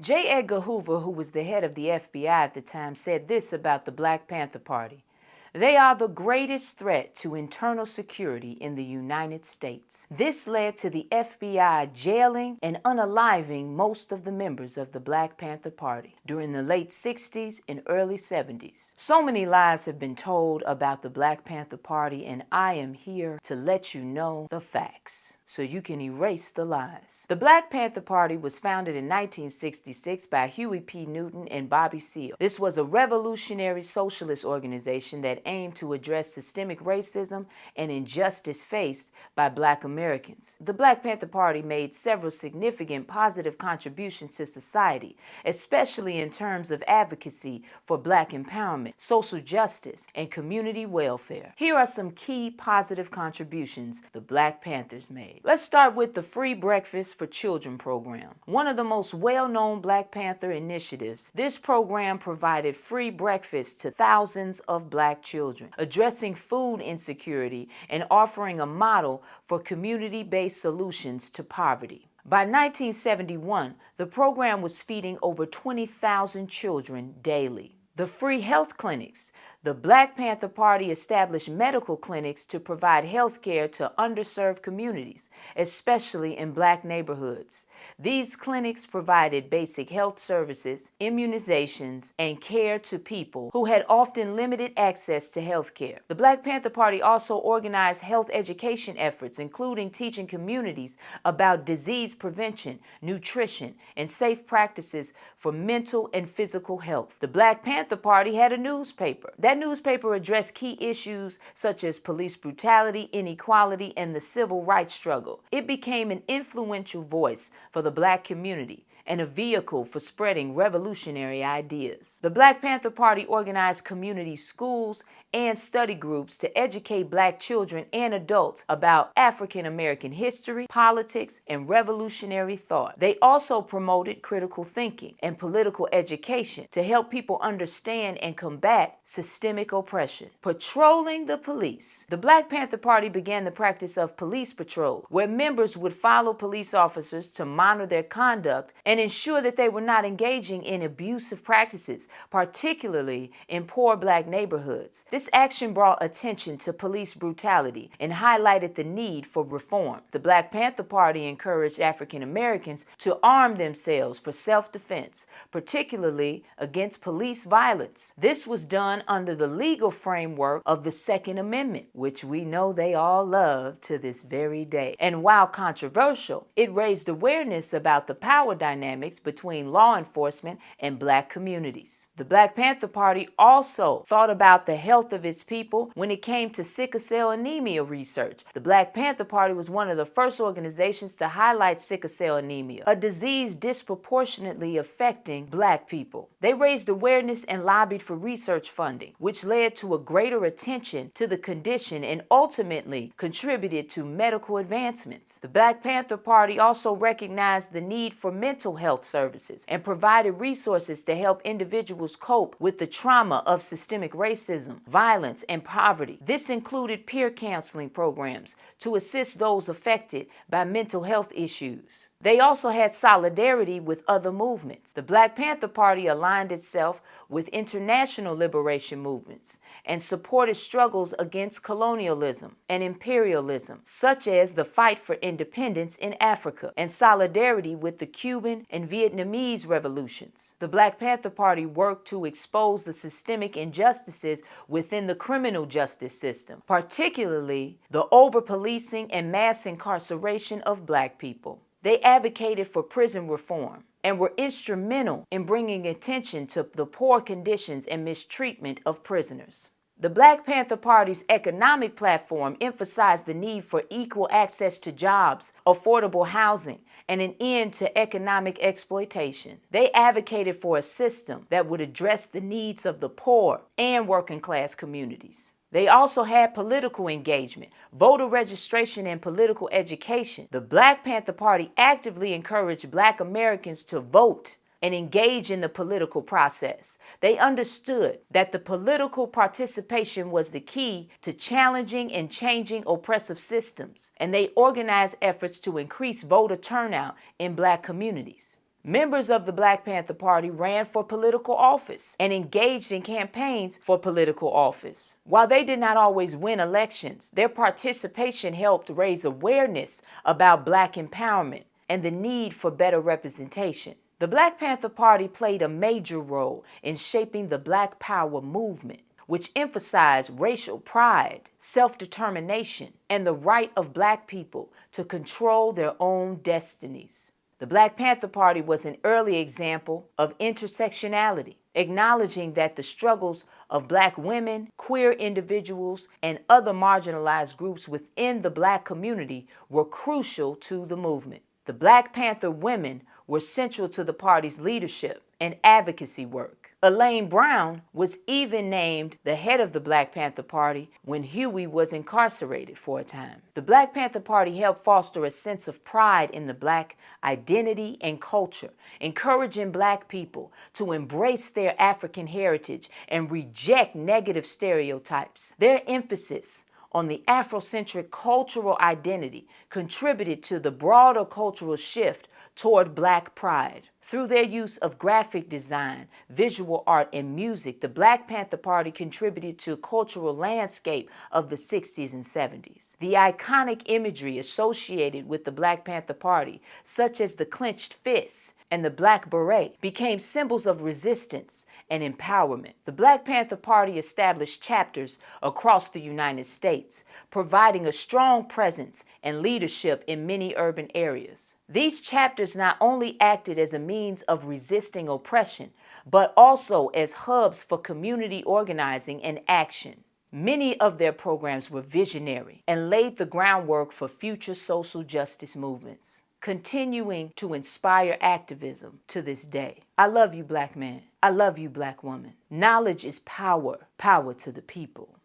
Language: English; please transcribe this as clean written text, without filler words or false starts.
J. Edgar Hoover, who was the head of the FBI at the time, said this about the Black Panther Party: "They are the greatest threat to internal security in the United States." This led to the FBI jailing and unaliving most of the members of the Black Panther Party during the late 60s and early 70s. So many lies have been told about the Black Panther Party, and I am here to let you know the facts so you can erase the lies. The Black Panther Party was founded in 1966 by Huey P. Newton and Bobby Seale. This was a revolutionary socialist organization that aimed to address systemic racism and injustice faced by Black Americans. The Black Panther Party made several significant positive contributions to society, especially in terms of advocacy for Black empowerment, social justice, and community welfare. Here are some key positive contributions the Black Panthers made. Let's start with the Free Breakfast for Children program. One of the most well-known Black Panther initiatives, this program provided free breakfast to thousands of Black children, addressing food insecurity and offering a model for community-based solutions to poverty. By 1971, the program was feeding over 20,000 children daily. The free health clinics. The Black Panther Party established medical clinics to provide health care to underserved communities, especially in Black neighborhoods. These clinics provided basic health services, immunizations, and care to people who had often limited access to health care. The Black Panther Party also organized health education efforts, including teaching communities about disease prevention, nutrition, and safe practices for mental and physical health. The Black Panther Party had a newspaper. That newspaper addressed key issues such as police brutality, inequality, and the civil rights struggle. It became an influential voice for the Black community and a vehicle for spreading revolutionary ideas. The Black Panther Party organized community schools and study groups to educate Black children and adults about African American history, politics, and revolutionary thought. They also promoted critical thinking and political education to help people understand and combat systemic oppression. Patrolling the police. The Black Panther Party began the practice of police patrol, where members would follow police officers to monitor their conduct and ensure that they were not engaging in abusive practices, particularly in poor Black neighborhoods. This action brought attention to police brutality and highlighted the need for reform. The Black Panther Party encouraged African Americans to arm themselves for self-defense, particularly against police violence. This was done under the legal framework of the Second Amendment, which we know they all love to this very day. And while controversial, it raised awareness about the power dynamics between law enforcement and Black communities. The Black Panther Party also thought about the health of its people when it came to sickle cell anemia research. The Black Panther Party was one of the first organizations to highlight sickle cell anemia, a disease disproportionately affecting Black people. They raised awareness and lobbied for research funding, which led to a greater attention to the condition and ultimately contributed to medical advancements. The Black Panther Party also recognized the need for mental health services and provided resources to help individuals cope with the trauma of systemic racism, violence, and poverty. This included peer counseling programs to assist those affected by mental health issues. They also had solidarity with other movements. The Black Panther Party aligned itself with international liberation movements and supported struggles against colonialism and imperialism, such as the fight for independence in Africa and solidarity with the Cuban and Vietnamese revolutions. The Black Panther Party worked to expose the systemic injustices within the criminal justice system, particularly the over-policing and mass incarceration of Black people. They advocated for prison reform and were instrumental in bringing attention to the poor conditions and mistreatment of prisoners. The Black Panther Party's economic platform emphasized the need for equal access to jobs, affordable housing, and an end to economic exploitation. They advocated for a system that would address the needs of the poor and working class communities. They also had political engagement, voter registration, and political education. The Black Panther Party actively encouraged Black Americans to vote and engage in the political process. They understood that the political participation was the key to challenging and changing oppressive systems, and they organized efforts to increase voter turnout in Black communities. Members of the Black Panther Party ran for political office and engaged in campaigns for political office. While they did not always win elections, their participation helped raise awareness about Black empowerment and the need for better representation. The Black Panther Party played a major role in shaping the Black Power movement, which emphasized racial pride, self-determination, and the right of Black people to control their own destinies. The Black Panther Party was an early example of intersectionality, acknowledging that the struggles of Black women, queer individuals, and other marginalized groups within the Black community were crucial to the movement. The Black Panther women were central to the party's leadership and advocacy work. Elaine Brown was even named the head of the Black Panther Party when Huey was incarcerated for a time. The Black Panther Party helped foster a sense of pride in the Black identity and culture, encouraging Black people to embrace their African heritage and reject negative stereotypes. Their emphasis on the Afrocentric cultural identity contributed to the broader cultural shift toward Black pride. Through their use of graphic design, visual art, and music, the Black Panther Party contributed to the cultural landscape of the 60s and 70s. The iconic imagery associated with the Black Panther Party, such as the clenched fists and the black beret, became symbols of resistance and empowerment. The Black Panther Party established chapters across the United States, providing a strong presence and leadership in many urban areas. These chapters not only acted as a means of resisting oppression, but also as hubs for community organizing and action. Many of their programs were visionary and laid the groundwork for future social justice movements, continuing to inspire activism to this day. I love you, Black man. I love you, Black woman. Knowledge is power. Power to the people.